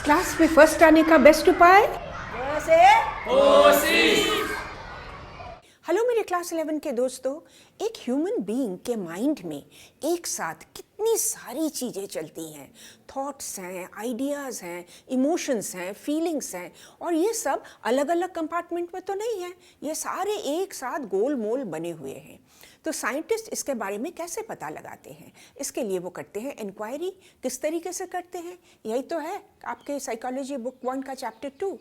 Class में first आने का बेस्ट उपाय हेलो मेरे क्लास 11 के दोस्तों, एक ह्यूमन बीइंग के माइंड में एक साथ कितनी सारी चीज़ें चलती हैं। थॉट्स हैं, आइडियाज़ हैं, इमोशंस हैं, फीलिंग्स हैं, और ये सब अलग अलग कंपार्टमेंट में तो नहीं है, ये सारे एक साथ गोल मोल बने हुए हैं। तो साइंटिस्ट इसके बारे में कैसे पता लगाते हैं? इसके लिए वो करते हैं इंक्वायरी। किस तरीके से करते हैं? यही तो है आपके साइकोलॉजी बुक 1 का चैप्टर 2।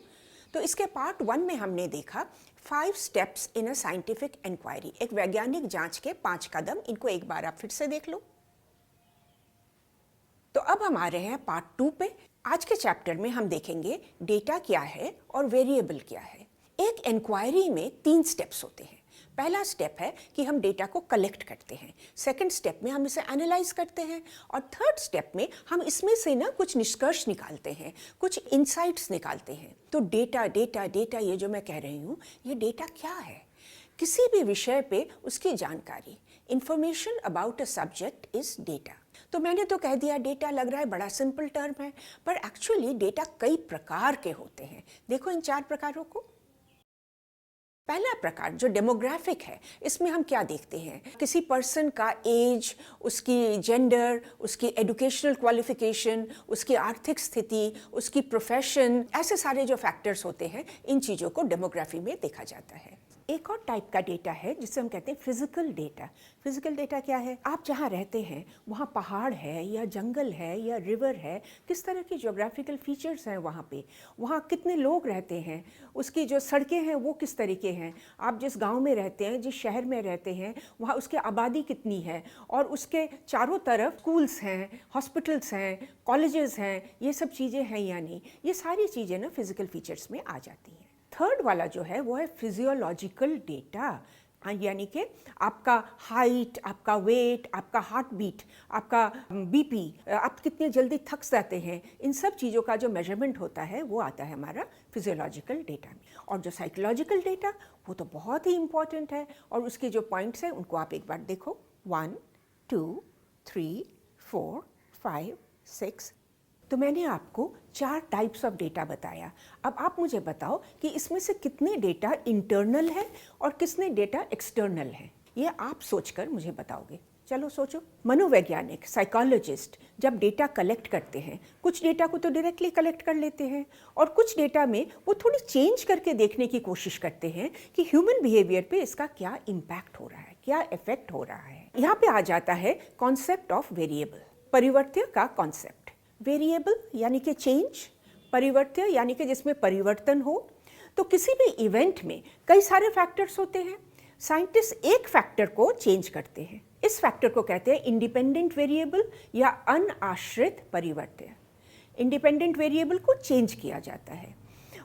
तो इसके पार्ट 1 में हमने देखा 5 steps in a scientific inquiry, एक वैज्ञानिक जांच के 5 कदम। इनको एक बार आप फिर से देख लो। तो अब हम आ रहे हैं पार्ट 2 पे। आज के चैप्टर में हम देखेंगे डेटा क्या है और वेरिएबल क्या है। एक इंक्वायरी में 3 स्टेप्स होते हैं। पहला स्टेप है कि हम डेटा को कलेक्ट करते हैं, सेकंड स्टेप में हम इसे एनालाइज करते हैं, और थर्ड स्टेप में हम इसमें से ना कुछ निष्कर्ष निकालते हैं, कुछ इनसाइट्स निकालते हैं। तो डेटा डेटा डेटा, ये जो मैं कह रही हूँ, ये डेटा क्या है? किसी भी विषय पे उसकी जानकारी, information about a subject is data. तो मैंने तो कह दिया डेटा, लग रहा है बड़ा सिंपल टर्म है, पर एक्चुअली डेटा कई प्रकार के होते हैं। देखो इन 4 प्रकारों को। पहला प्रकार जो डेमोग्राफिक है, इसमें हम क्या देखते हैं? किसी पर्सन का एज, उसकी जेंडर, उसकी एजुकेशनल क्वालिफिकेशन, उसकी आर्थिक स्थिति, उसकी प्रोफेशन, ऐसे सारे जो फैक्टर्स होते हैं, इन चीज़ों को डेमोग्राफी में देखा जाता है। एक और टाइप का डेटा है जिसे हम कहते हैं फिजिकल डेटा। फिजिकल डेटा क्या है? आप जहाँ रहते हैं वहाँ पहाड़ है या जंगल है या रिवर है, किस तरह की ज्योग्राफिकल फीचर्स हैं वहाँ पे, वहाँ कितने लोग रहते हैं, उसकी जो सड़कें हैं वो किस तरीके हैं, आप जिस गांव में रहते हैं, जिस शहर में रहते हैं, वहाँ उसकी आबादी कितनी है, और उसके चारों तरफ स्कूल्स हैं, हॉस्पिटल्स हैं, कॉलेजेस हैं, ये सब चीज़ें हैं या नहीं, ये सारी चीज़ें ना फिजिकल फीचर्स में आ जाती हैं। थर्ड वाला जो है वो है फिजियोलॉजिकल डेटा, यानी कि आपका हाइट, आपका वेट, आपका हार्ट बीट, आपका बीपी, आप कितने जल्दी थक जाते हैं, इन सब चीज़ों का जो मेजरमेंट होता है वो आता है हमारा फिजियोलॉजिकल डेटा में। और जो साइकोलॉजिकल डेटा, वो तो बहुत ही इम्पॉर्टेंट है, और उसके जो पॉइंट्स हैं उनको आप एक बार देखो। 1 2 3 4 5 6। तो मैंने आपको 4 टाइप्स ऑफ डेटा बताया। अब आप मुझे बताओ कि इसमें से कितने डेटा इंटरनल है और कितने डेटा एक्सटर्नल है। ये आप सोचकर मुझे बताओगे। चलो सोचो। मनोवैज्ञानिक, साइकोलॉजिस्ट जब डेटा कलेक्ट करते हैं, कुछ डेटा को तो डायरेक्टली कलेक्ट कर लेते हैं, और कुछ डेटा में वो थोड़ी चेंज करके देखने की कोशिश करते हैं कि ह्यूमन बिहेवियर पे इसका क्या इम्पैक्ट हो रहा है, क्या इफेक्ट हो रहा है। यहाँ पे आ जाता है कॉन्सेप्ट ऑफ वेरिएबल, परिवर्त्य का कॉन्सेप्ट। वेरिएबल यानी कि चेंज, परिवर्त्य यानी कि जिसमें परिवर्तन हो। तो किसी भी इवेंट में कई सारे फैक्टर्स होते हैं। साइंटिस्ट एक फैक्टर को चेंज करते हैं, इस फैक्टर को कहते हैं इंडिपेंडेंट वेरिएबल या अनाश्रित परिवर्त्य। इंडिपेंडेंट वेरिएबल को चेंज किया जाता है,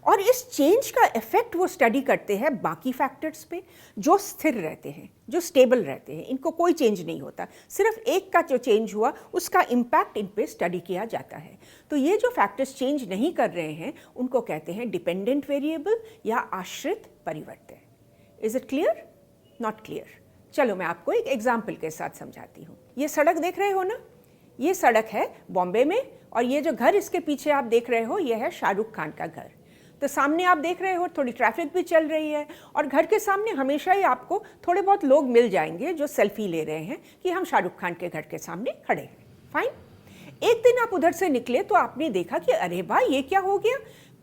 और इस चेंज का इफेक्ट वो स्टडी करते हैं बाकी फैक्टर्स पे जो स्थिर रहते हैं, जो स्टेबल रहते हैं, इनको कोई चेंज नहीं होता। सिर्फ एक का जो चेंज हुआ उसका इम्पैक्ट इन पे स्टडी किया जाता है। तो ये जो फैक्टर्स चेंज नहीं कर रहे हैं उनको कहते हैं डिपेंडेंट वेरिएबल या आश्रित परिवर्त्य। Is it clear? Not clear? चलो मैं आपको एक एग्जाम्पल के साथ समझाती हूँ। ये सड़क देख रहे हो ना, ये सड़क है बॉम्बे में, और ये जो घर इसके पीछे आप देख रहे हो ये है शाहरुख खान का घर। तो सामने आप देख रहे हो थोड़ी ट्रैफिक भी चल रही है, और घर के सामने हमेशा ही आपको थोड़े बहुत लोग मिल जाएंगे जो सेल्फी ले रहे हैं कि हम शाहरुख खान के घर के सामने खड़े हैं। फाइन। एक दिन आप उधर से निकले तो आपने देखा कि अरे भाई ये क्या हो गया,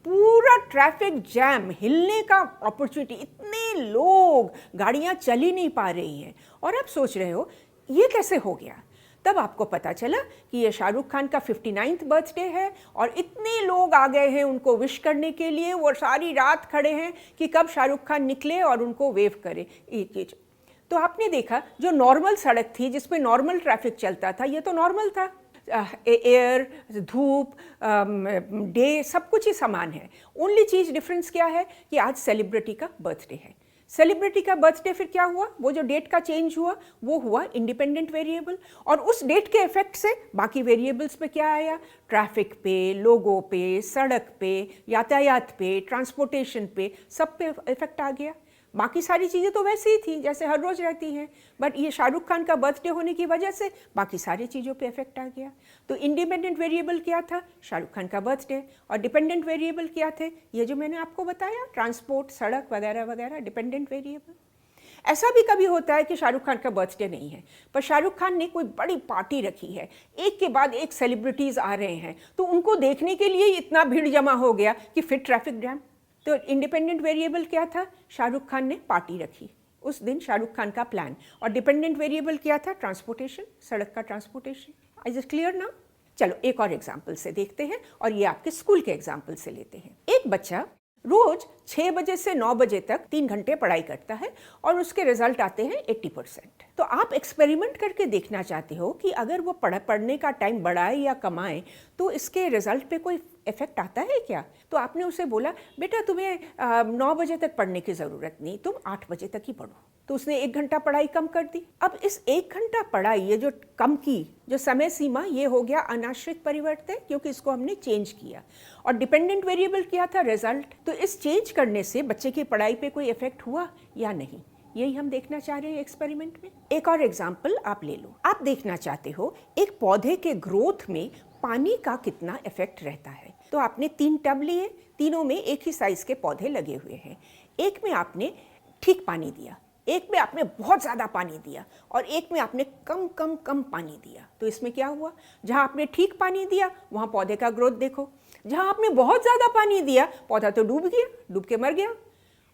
पूरा ट्रैफिक जैम, हिलने का अपॉर्चुनिटी, इतने लोग, गाड़ियाँ चल ही नहीं पा रही हैं, और आप सोच रहे हो ये कैसे हो गया। तब आपको पता चला कि ये शाहरुख खान का 59th बर्थडे है, और इतने लोग आ गए हैं उनको विश करने के लिए, वो सारी रात खड़े हैं कि कब शाहरुख खान निकले और उनको वेव करे। तो आपने देखा जो नॉर्मल सड़क थी जिसमें नॉर्मल ट्रैफिक चलता था, ये तो नॉर्मल था, एयर, धूप, डे, सब कुछ ही समान है। ओनली चीज़ डिफरेंस क्या है कि आज सेलिब्रिटी का बर्थडे है। सेलिब्रिटी का बर्थडे फिर क्या हुआ, वो जो डेट का चेंज हुआ वो हुआ इंडिपेंडेंट वेरिएबल, और उस डेट के इफेक्ट से बाकी वेरिएबल्स पे क्या आया, ट्रैफिक पे, लोगों पे, सड़क पे, यातायात पे, ट्रांसपोर्टेशन पे, सब पे इफेक्ट आ गया। बाकी सारी चीज़ें तो वैसे ही थी जैसे हर रोज़ रहती हैं, बट ये शाहरुख खान का बर्थडे होने की वजह से बाकी सारी चीज़ों पे इफेक्ट आ गया। तो इंडिपेंडेंट वेरिएबल क्या था? शाहरुख खान का बर्थडे। और डिपेंडेंट वेरिएबल क्या थे? ये जो मैंने आपको बताया, ट्रांसपोर्ट, सड़क वगैरह वगैरह, डिपेंडेंट वेरिएबल। ऐसा भी कभी होता है कि शाहरुख खान का बर्थडे नहीं है, पर शाहरुख खान ने कोई बड़ी पार्टी रखी है, एक के बाद एक सेलिब्रिटीज़ आ रहे हैं, तो उनको देखने के लिए इतना भीड़ जमा हो गया कि फिर ट्रैफिक जैम। तो इंडिपेंडेंट वेरिएबल क्या था? शाहरुख खान ने पार्टी रखी, उस दिन शाहरुख खान का प्लान। और डिपेंडेंट वेरिएबल क्या था? ट्रांसपोर्टेशन, सड़क का ट्रांसपोर्टेशन। इज इट क्लियर ना? चलो एक और एग्जाम्पल से देखते हैं, और ये आपके स्कूल के एग्जाम्पल से लेते हैं। एक बच्चा रोज 6 बजे से 9 बजे तक 3 घंटे पढ़ाई करता है और उसके रिजल्ट आते हैं 80%। तो आप एक्सपेरिमेंट करके देखना चाहते हो कि अगर वो पढ़ने का टाइम बढ़ाए या कमाए तो इसके रिजल्ट पे कोई इफेक्ट आता है क्या? तो आपने उसे बोला, बेटा तुम्हें 9 बजे तक पढ़ने की ज़रूरत नहीं, तुम 8 बजे तक ही पढ़ो। तो उसने 1 घंटा पढ़ाई कम कर दी। अब इस 1 घंटा पढ़ाई ये जो कम की जो समय सीमा, ये हो गया अनाश्रित परिवर्तन, क्योंकि इसको हमने चेंज किया। और डिपेंडेंट वेरिएबल क्या था? रिजल्ट। तो इस चेंज करने से बच्चे की पढ़ाई पे कोई इफेक्ट हुआ या नहीं, यही हम देखना चाह रहे हैं एक्सपेरिमेंट में। एक और एग्जाम्पल आप ले लो। आप देखना चाहते हो एक पौधे के ग्रोथ में पानी का कितना इफेक्ट रहता है। तो आपने 3 टब लिए, तीनों में एक ही साइज के पौधे लगे हुए हैं। एक में आपने ठीक पानी दिया, एक में आपने बहुत ज़्यादा पानी दिया, और एक में आपने कम कम कम पानी दिया। तो इसमें क्या हुआ? जहाँ आपने ठीक पानी दिया वहाँ पौधे का ग्रोथ देखो, जहाँ आपने बहुत ज़्यादा पानी दिया पौधा तो डूब गया, डूब के मर गया।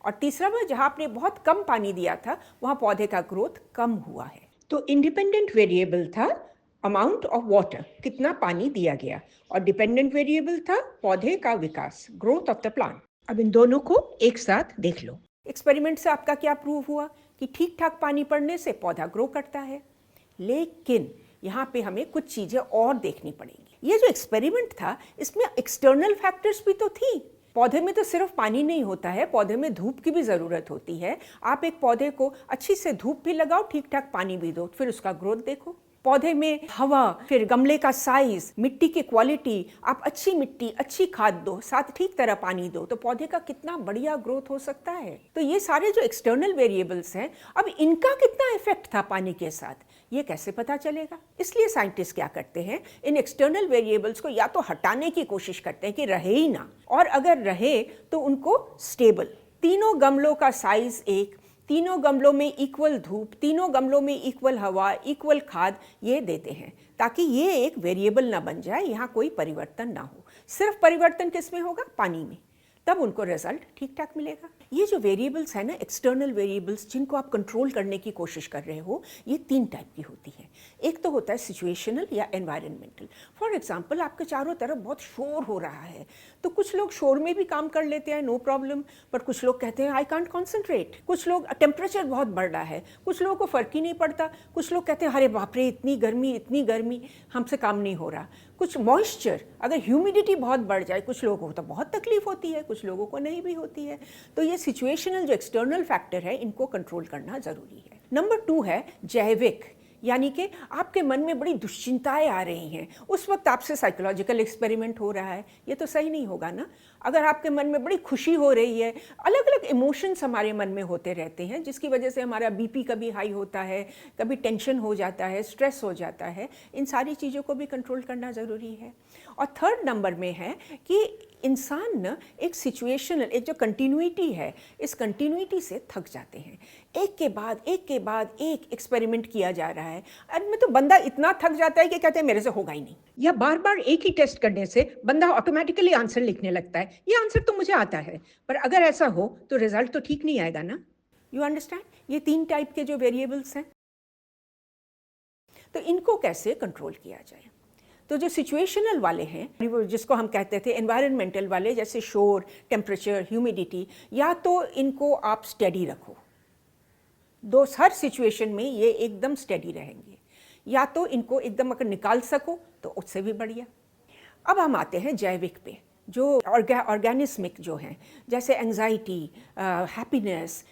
और तीसरा में जहाँ आपने बहुत कम पानी दिया था वहाँ पौधे का ग्रोथ कम हुआ है। तो इंडिपेंडेंट वेरिएबल था अमाउंट ऑफ वाटर, कितना पानी दिया गया, और डिपेंडेंट वेरिएबल था पौधे का विकास, ग्रोथ ऑफ द प्लांट। अब इन दोनों को एक साथ देख लो। एक्सपेरिमेंट से आपका क्या प्रूव हुआ? कि ठीक ठाक पानी पड़ने से पौधा ग्रो करता है। लेकिन यहाँ पे हमें कुछ चीज़ें और देखनी पड़ेंगी। ये जो एक्सपेरिमेंट था इसमें एक्सटर्नल फैक्टर्स भी तो थी। पौधे में तो सिर्फ पानी नहीं होता है, पौधे में धूप की भी ज़रूरत होती है। आप एक पौधे को अच्छी से धूप भी लगाओ, ठीक ठाक पानी भी दो, फिर उसका ग्रोथ देखो। पौधे में हवा, फिर गमले का साइज, मिट्टी की क्वालिटी, आप अच्छी मिट्टी, अच्छी खाद दो, साथ ठीक तरह पानी दो, तो पौधे का कितना बढ़िया ग्रोथ हो सकता है। तो ये सारे जो एक्सटर्नल वेरिएबल्स हैं, अब इनका कितना इफेक्ट था पानी के साथ, ये कैसे पता चलेगा? इसलिए साइंटिस्ट क्या करते हैं, इन एक्सटर्नल वेरिएबल्स को या तो हटाने की कोशिश करते हैं कि रहे ही ना, और अगर रहे तो उनको स्टेबल, तीनों गमलों का साइज एक, तीनों गमलों में इक्वल धूप, तीनों गमलों में इक्वल हवा, इक्वल खाद, ये देते हैं ताकि ये एक वेरिएबल ना बन जाए, यहाँ कोई परिवर्तन ना हो। सिर्फ परिवर्तन किस में होगा? पानी में। तब उनको रिजल्ट ठीक ठाक मिलेगा। ये जो वेरिएबल्स है ना, एक्सटर्नल वेरिएबल्स जिनको आप कंट्रोल करने की कोशिश कर रहे हो, ये 3 टाइप की होती हैं। एक तो होता है सिचुएशनल या एनवायरनमेंटल। फॉर एग्जांपल आपके चारों तरफ बहुत शोर हो रहा है, तो कुछ लोग शोर में भी काम कर लेते हैं, नो प्रॉब्लम, पर कुछ लोग कहते हैं आई कांट कॉन्सेंट्रेट। कुछ लोग, टेम्परेचर बहुत बढ़ रहा है, कुछ लोगों को फ़र्क ही नहीं पड़ता, कुछ लोग कहते हैं अरे बाप रे इतनी गर्मी, हमसे काम नहीं हो रहा। कुछ मॉइस्चर, अगर ह्यूमिडिटी बहुत बढ़ जाए, कुछ लोगों को तो बहुत तकलीफ होती है, कुछ लोगों को नहीं भी होती है। तो ये सिचुएशनल जो एक्सटर्नल फैक्टर है, इनको कंट्रोल करना ज़रूरी है। नंबर 2 है जैविक, यानी कि आपके मन में बड़ी दुश्चिंताएं आ रही हैं, उस वक्त आपसे साइकोलॉजिकल एक्सपेरिमेंट हो रहा है, ये तो सही नहीं होगा ना। अगर आपके मन में बड़ी खुशी हो रही है, अलग अलग इमोशंस हमारे मन में होते रहते हैं, जिसकी वजह से हमारा बीपी कभी हाई होता है, कभी टेंशन हो जाता है, स्ट्रेस हो जाता है, इन सारी चीज़ों को भी कंट्रोल करना ज़रूरी है। और थर्ड नंबर में है कि इंसान न एक सिचुएशनल, एक जो कंटिन्यूटी है, इस कंटिन्यूटी से थक जाते हैं। एक के बाद एक एक्सपेरिमेंट किया जा रहा है, अंत में तो बंदा इतना थक जाता है कि कहते हैं मेरे से होगा ही नहीं, या बार बार एक ही टेस्ट करने से बंदा ऑटोमेटिकली आंसर लिखने लगता है, ये आंसर तो मुझे आता है। पर अगर ऐसा हो तो रिजल्ट तो ठीक नहीं आएगा ना। You understand? ये 3 टाइप के जो वेरिएबल्स हैं, तो इनको कैसे कंट्रोल किया जाए। तो जो सिचुएशनल वाले हैं, जिसको हम कहते थे एनवायरनमेंटल वाले, जैसे शोर, टेम्परेचर, ह्यूमिडिटी, या तो इनको आप स्टेडी रखो, हर सिचुएशन में ये एकदम स्टेडी रहेंगे, या तो इनको एकदम अगर निकाल सको तो उससे भी बढ़िया। अब हम आते हैं जैविक पे, जो ऑर्गेनिस्मिक जो हैं, जैसे एंजाइटी, हैप्पीनेस,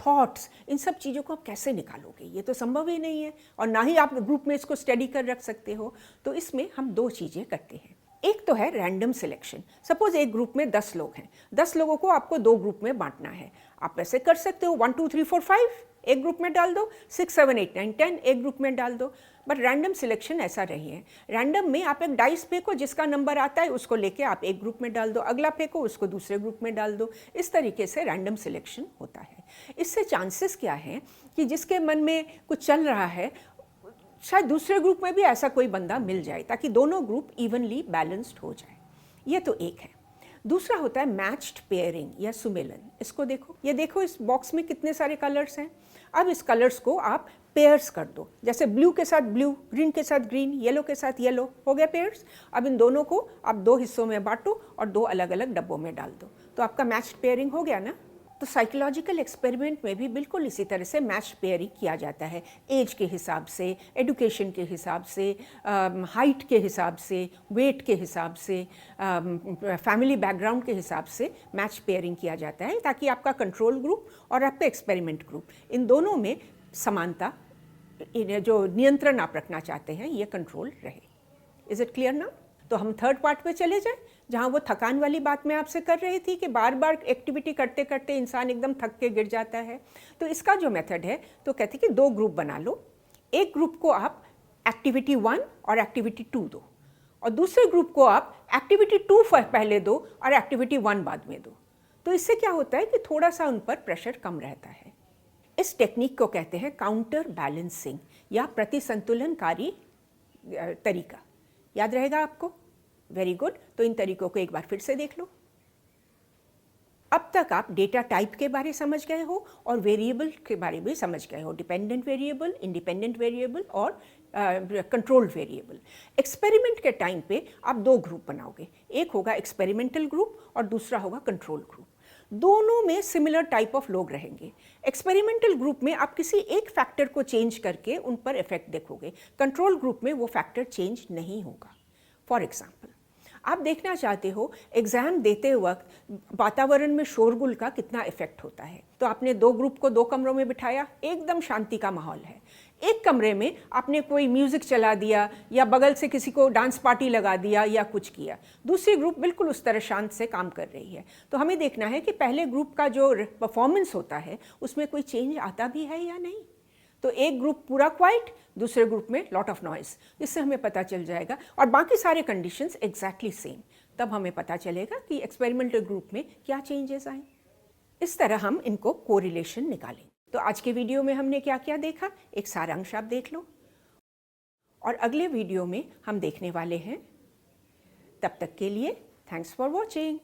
थॉट्स, इन सब चीज़ों को आप कैसे निकालोगे? ये तो संभव ही नहीं है, और ना ही आप ग्रुप में इसको स्टडी कर रख सकते हो। तो इसमें हम 2 चीज़ें करते हैं। एक तो है रैंडम सिलेक्शन। सपोज एक ग्रुप में 10 लोग हैं, 10 लोगों को आपको 2 ग्रुप में बांटना है। आप ऐसे कर सकते हो 1 2 3 4 5 एक ग्रुप में डाल दो, 6 7 8 9 10 एक ग्रुप में डाल दो। बट रैंडम सिलेक्शन ऐसा नहीं है। रैंडम में आप एक डाइस फेंको, जिसका नंबर आता है उसको लेके आप एक ग्रुप में डाल दो, अगला फेंको उसको दूसरे ग्रुप में डाल दो। इस तरीके से रैंडम सिलेक्शन होता है। इससे चांसेस क्या हैं कि जिसके मन में कुछ चल रहा है शायद दूसरे ग्रुप में भी ऐसा कोई बंदा मिल जाए, ताकि दोनों ग्रुप इवनली बैलेंस्ड हो जाए। ये तो एक है। दूसरा होता है मैच्ड पेयरिंग या सुमेलन। इसको देखो, ये देखो इस बॉक्स में कितने सारे कलर्स हैं। अब इस कलर्स को आप पेयर्स कर दो, जैसे ब्लू के साथ ब्लू, ग्रीन के साथ ग्रीन, येलो के साथ येलो, हो गया पेयर्स। अब इन दोनों को आप 2 हिस्सों में बांटो और 2 अलग अलग डब्बों में डाल दो, तो आपका मैच्ड पेयरिंग हो गया ना। तो साइकोलॉजिकल एक्सपेरिमेंट में भी बिल्कुल इसी तरह से मैच पेयरिंग किया जाता है, एज के हिसाब से, एजुकेशन के हिसाब से, हाइट के हिसाब से, वेट के हिसाब से, फैमिली बैकग्राउंड के हिसाब से मैच पेयरिंग किया जाता है, ताकि आपका कंट्रोल ग्रुप और आपका एक्सपेरिमेंट ग्रुप, इन दोनों में समानता, जो नियंत्रण आप रखना चाहते हैं, ये कंट्रोल रहे। इज इट क्लियर ना? तो हम थर्ड पार्ट पे चले जाएं, जहाँ वो थकान वाली बात मैं आपसे कर रही थी कि बार बार एक्टिविटी करते करते इंसान एकदम थक के गिर जाता है। तो इसका जो मेथड है, तो कहते हैं कि 2 ग्रुप बना लो। एक ग्रुप को आप एक्टिविटी 1 और एक्टिविटी 2 दो, और दूसरे ग्रुप को आप एक्टिविटी 2 पहले दो और एक्टिविटी 1 बाद में दो। तो इससे क्या होता है कि थोड़ा सा उन पर प्रेशर कम रहता है। इस टेक्निक को कहते हैं काउंटर बैलेंसिंग या प्रतिसंतुलनकारी तरीका। याद रहेगा आपको? Very good. तो इन तरीकों को एक बार फिर से देख लो। अब तक आप डेटा टाइप के बारे समझ गए हो और वेरिएबल के बारे में समझ गए हो, डिपेंडेंट वेरिएबल, इंडिपेंडेंट वेरिएबल और कंट्रोल्ड वेरिएबल। एक्सपेरिमेंट के टाइम पे आप 2 ग्रुप बनाओगे, एक होगा एक्सपेरिमेंटल ग्रुप और दूसरा होगा कंट्रोल ग्रुप। दोनों में सिमिलर टाइप ऑफ लोग रहेंगे। एक्सपेरिमेंटल ग्रुप में आप किसी एक फैक्टर को चेंज करके उन पर इफेक्ट देखोगे, कंट्रोल ग्रुप में वो फैक्टर चेंज नहीं होगा। फॉर एग्जाम्पल, आप देखना चाहते हो एग्जाम देते वक्त वातावरण में शोरगुल का कितना इफेक्ट होता है। तो आपने 2 ग्रुप को 2 कमरों में बिठाया, एकदम शांति का माहौल है। एक कमरे में आपने कोई म्यूजिक चला दिया या बगल से किसी को डांस पार्टी लगा दिया या कुछ किया। दूसरी ग्रुप बिल्कुल उस तरह शांत से काम कर रही है। तो हमें देखना है कि पहले ग्रुप का जो परफॉर्मेंस होता है उसमें कोई चेंज आता भी है या नहीं। तो एक ग्रुप पूरा क्वाइट, दूसरे ग्रुप में लॉट ऑफ नॉइज। इससे हमें पता चल जाएगा, और बाकी सारे कंडीशंस एग्जैक्टली सेम। तब हमें पता चलेगा कि एक्सपेरिमेंटल ग्रुप में क्या चेंजेस आए। इस तरह हम इनको कोरिलेशन निकालें। तो आज के वीडियो में हमने क्या क्या देखा, एक सारांश आप देख लो, और अगले वीडियो में हम देखने वाले हैं। तब तक के लिए थैंक्स फॉर वॉचिंग।